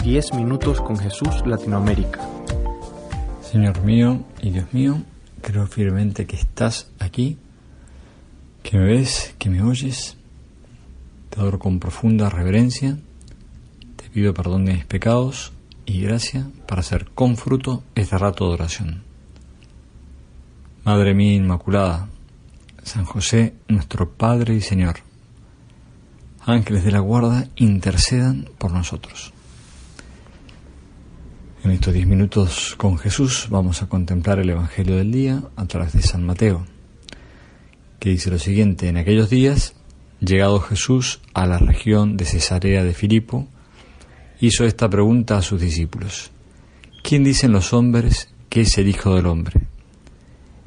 10 minutos con Jesús Latinoamérica. Señor mío y Dios mío, creo firmemente que estás aquí, que me ves, que me oyes. Te adoro con profunda reverencia, te pido perdón de mis pecados y gracia para hacer con fruto este rato de oración. Madre mía Inmaculada, San José, nuestro Padre y Señor, ángeles de la guarda, intercedan por nosotros. En estos 10 minutos con Jesús vamos a contemplar el Evangelio del día a través de San Mateo, que dice lo siguiente: en aquellos días, llegado Jesús a la región de Cesarea de Filipo, hizo esta pregunta a sus discípulos: ¿quién dicen los hombres que es el Hijo del Hombre?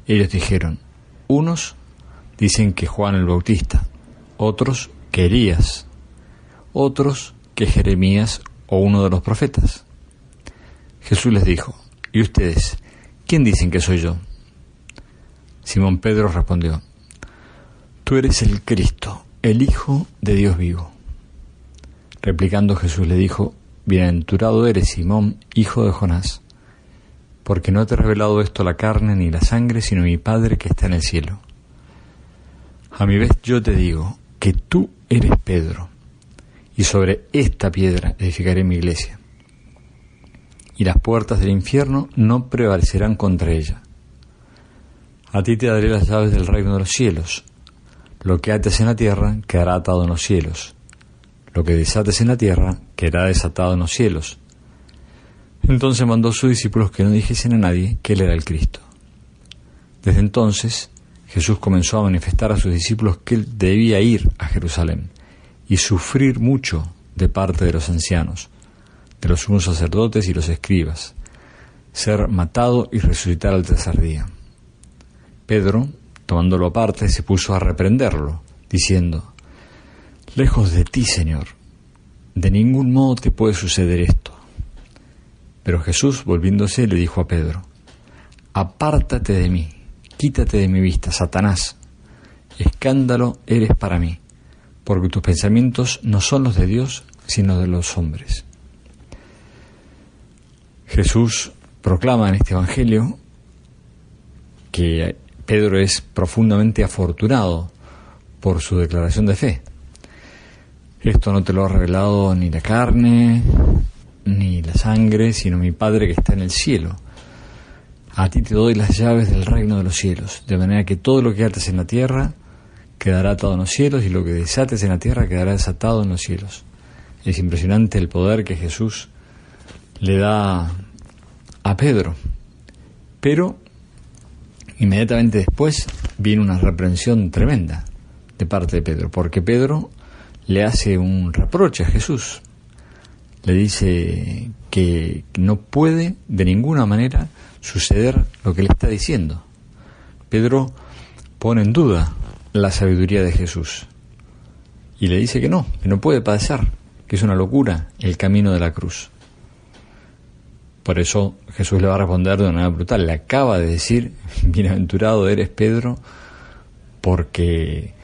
Ellos dijeron: unos dicen que Juan el Bautista, otros que Elías, otros que Jeremías o uno de los profetas. Jesús les dijo: ¿y ustedes, quién dicen que soy yo? Simón Pedro respondió: tú eres el Cristo, el Hijo de Dios vivo. Replicando Jesús le dijo: bienaventurado eres, Simón, hijo de Jonás, porque no te ha revelado esto la carne ni la sangre, sino mi Padre que está en el cielo. A mi vez yo te digo que tú eres Pedro, y sobre esta piedra edificaré mi iglesia, y las puertas del infierno no prevalecerán contra ella. A ti te daré las llaves del reino de los cielos. Lo que ates en la tierra quedará atado en los cielos. Lo que desates en la tierra quedará desatado en los cielos. Entonces mandó a sus discípulos que no dijesen a nadie que él era el Cristo. Desde entonces Jesús comenzó a manifestar a sus discípulos que él debía ir a Jerusalén y sufrir mucho de parte de los ancianos, de los sumos sacerdotes y los escribas, ser matado y resucitar al tercer día. Pedro, tomándolo aparte, se puso a reprenderlo, diciendo: lejos de ti, Señor, de ningún modo te puede suceder esto. Pero Jesús, volviéndose, le dijo a Pedro: apártate de mí, quítate de mi vista, Satanás, escándalo eres para mí, porque tus pensamientos no son los de Dios, sino de los hombres. Jesús proclama en este Evangelio que Pedro es profundamente afortunado por su declaración de fe. Esto no te lo ha revelado ni la carne ni la sangre, sino mi Padre que está en el cielo. A ti te doy las llaves del reino de los cielos, de manera que todo lo que ates en la tierra quedará atado en los cielos, y lo que desates en la tierra quedará desatado en los cielos. Es impresionante el poder que Jesús le da a Pedro. Pero inmediatamente después viene una reprensión tremenda de parte de Pedro, porque Pedro le hace un reproche a Jesús. Le dice que no puede de ninguna manera suceder lo que le está diciendo. Pedro pone en duda la sabiduría de Jesús y le dice que no puede padecer, que es una locura el camino de la cruz. Por eso Jesús le va a responder de una manera brutal. Le acaba de decir: bienaventurado eres, Pedro, porque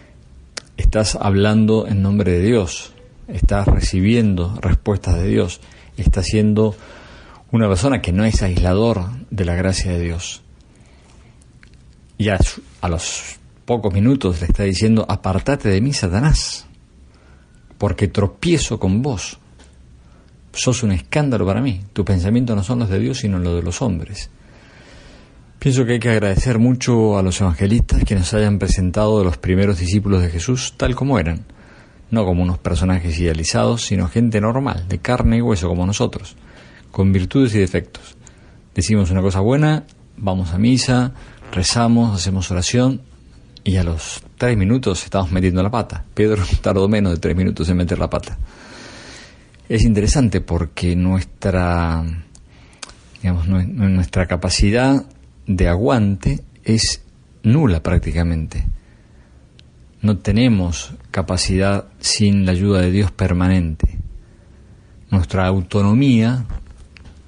estás hablando en nombre de Dios, estás recibiendo respuestas de Dios, estás siendo una persona que no es aislador de la gracia de Dios. Y a los pocos minutos le está diciendo: apártate de mí, Satanás, porque tropiezo con vos. Sos un escándalo para mí. Tus pensamientos no son los de Dios, sino los de los hombres. Pienso que hay que agradecer mucho a los evangelistas que nos hayan presentado a los primeros discípulos de Jesús tal como eran, no como unos personajes idealizados, sino gente normal, de carne y hueso como nosotros, con virtudes y defectos. Decimos una cosa buena, vamos a misa, rezamos, hacemos oración, y a los 3 minutos estamos metiendo la pata. Pedro tardó menos de 3 minutos en meter la pata. Es interesante porque nuestra capacidad de aguante es nula prácticamente. No tenemos capacidad sin la ayuda de Dios permanente. Nuestra autonomía,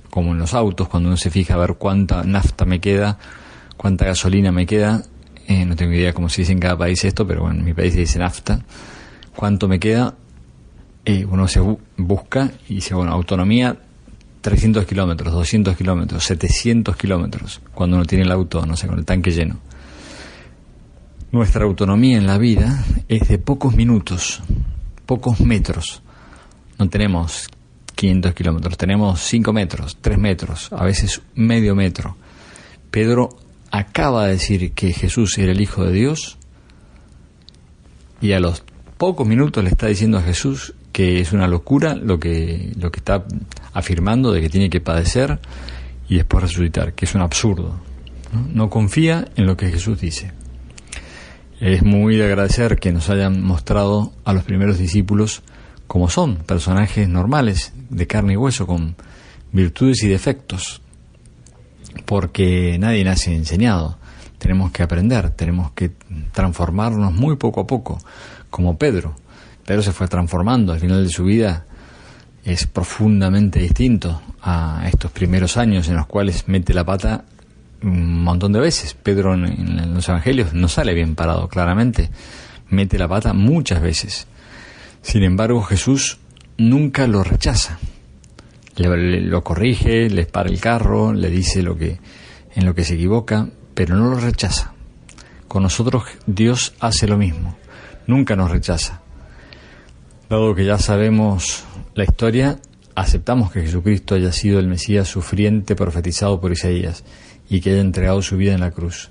como en los autos, cuando uno se fija a ver cuánta nafta me queda, cuánta gasolina me queda, no tengo idea cómo se dice en cada país esto, pero bueno, en mi país se dice nafta, cuánto me queda, uno se busca y dice, bueno, autonomía 300 kilómetros, 200 kilómetros, 700 kilómetros, cuando uno tiene el auto, no sé, con el tanque lleno. Nuestra autonomía en la vida es de pocos minutos, pocos metros. No tenemos 500 kilómetros, tenemos 5 metros, 3 metros, a veces medio metro. Pedro acaba de decir que Jesús era el Hijo de Dios y a los pocos minutos le está diciendo a Jesús que es una locura lo que está afirmando, de que tiene que padecer y después resucitar, que es un absurdo. No confía en lo que Jesús dice. Es muy de agradecer que nos hayan mostrado a los primeros discípulos como son, personajes normales, de carne y hueso, con virtudes y defectos, porque nadie nace enseñado. Tenemos que aprender, tenemos que transformarnos muy poco a poco, como Pedro. Pedro se fue transformando, al final de su vida es profundamente distinto a estos primeros años en los cuales mete la pata un montón de veces. Pedro en los evangelios no sale bien parado, claramente, mete la pata muchas veces. Sin embargo, Jesús nunca lo rechaza, lo corrige, le para el carro, le dice en lo que se equivoca, pero no lo rechaza. Con nosotros Dios hace lo mismo, nunca nos rechaza. Dado que ya sabemos la historia, aceptamos que Jesucristo haya sido el Mesías sufriente profetizado por Isaías y que haya entregado su vida en la cruz.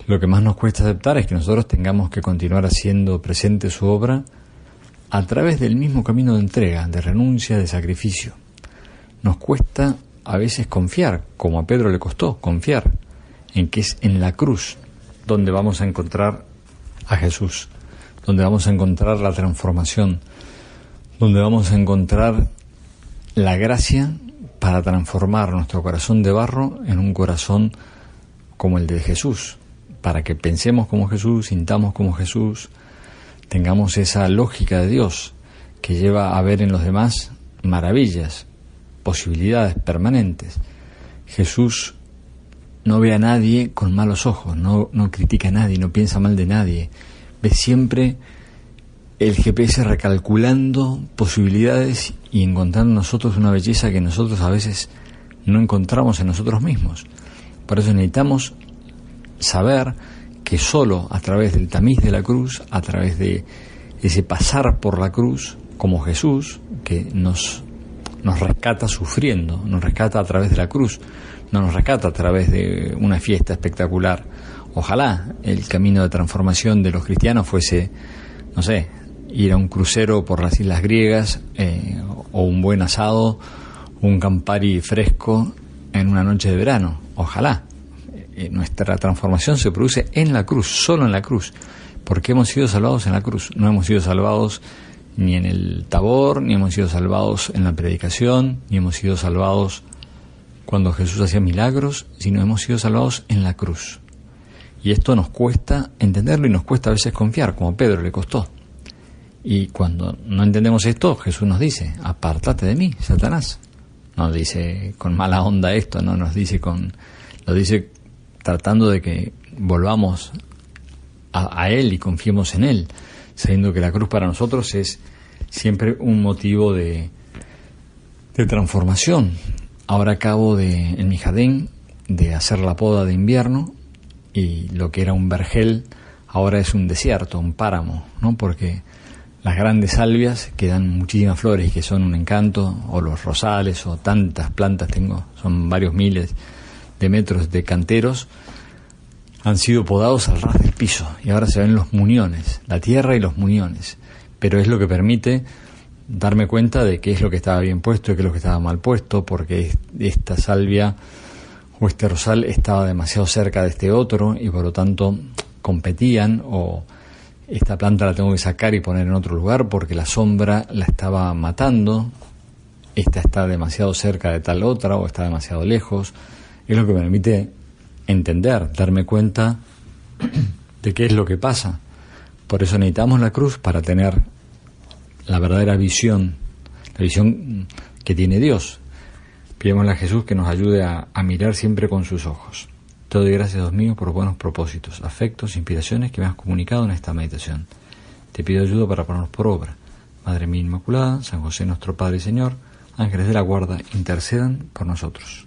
Lo que más nos cuesta aceptar es que nosotros tengamos que continuar haciendo presente su obra a través del mismo camino de entrega, de renuncia, de sacrificio. Nos cuesta a veces confiar, como a Pedro le costó confiar, en que es en la cruz donde vamos a encontrar a Jesús, donde vamos a encontrar la transformación, donde vamos a encontrar la gracia para transformar nuestro corazón de barro en un corazón como el de Jesús, para que pensemos como Jesús, sintamos como Jesús, tengamos esa lógica de Dios que lleva a ver en los demás maravillas, posibilidades permanentes. Jesús no ve a nadie con malos ojos, no critica a nadie, no piensa mal de nadie, ve siempre el GPS recalculando posibilidades y encontrando en nosotros una belleza que nosotros a veces no encontramos en nosotros mismos. Por eso necesitamos saber que solo a través del tamiz de la cruz, a través de ese pasar por la cruz, como Jesús, que nos rescata sufriendo, nos rescata a través de la cruz, no nos rescata a través de una fiesta espectacular. Ojalá el camino de transformación de los cristianos fuese, no sé, ir a un crucero por las islas griegas, o un buen asado, un Campari fresco en una noche de verano. Ojalá. Nuestra transformación se produce en la cruz, solo en la cruz, porque hemos sido salvados en la cruz. No hemos sido salvados ni en el Tabor, ni hemos sido salvados en la predicación, ni hemos sido salvados cuando Jesús hacía milagros, sino hemos sido salvados en la cruz. Y esto nos cuesta entenderlo y nos cuesta a veces confiar, como a Pedro le costó. Y cuando no entendemos esto, Jesús nos dice: apártate de mí, Satanás. No dice con mala onda esto, no nos dice lo dice tratando de que volvamos a Él y confiemos en Él, sabiendo que la cruz para nosotros es siempre un motivo de transformación. Ahora acabo en mi jardín de hacer la poda de invierno, y lo que era un vergel ahora es un desierto, un páramo, ¿no? Porque las grandes salvias que dan muchísimas flores y que son un encanto, o los rosales, o tantas plantas son varios miles de metros de canteros, han sido podados al ras del piso y ahora se ven los muñones, la tierra y los muñones, pero es lo que permite darme cuenta de qué es lo que estaba bien puesto y qué es lo que estaba mal puesto, porque esta salvia o este rosal estaba demasiado cerca de este otro y por lo tanto competían, o esta planta la tengo que sacar y poner en otro lugar porque la sombra la estaba matando, esta está demasiado cerca de tal otra o está demasiado lejos. Es lo que me permite entender, darme cuenta de qué es lo que pasa. Por eso necesitamos la cruz para tener la verdadera visión, la visión que tiene Dios. Pidémosle a Jesús que nos ayude a mirar siempre con sus ojos. Te doy gracias, Dios mío, por los buenos propósitos, afectos, inspiraciones que me has comunicado en esta meditación. Te pido ayuda para ponerlos por obra. Madre mía Inmaculada, San José nuestro Padre y Señor, ángeles de la guarda, intercedan por nosotros.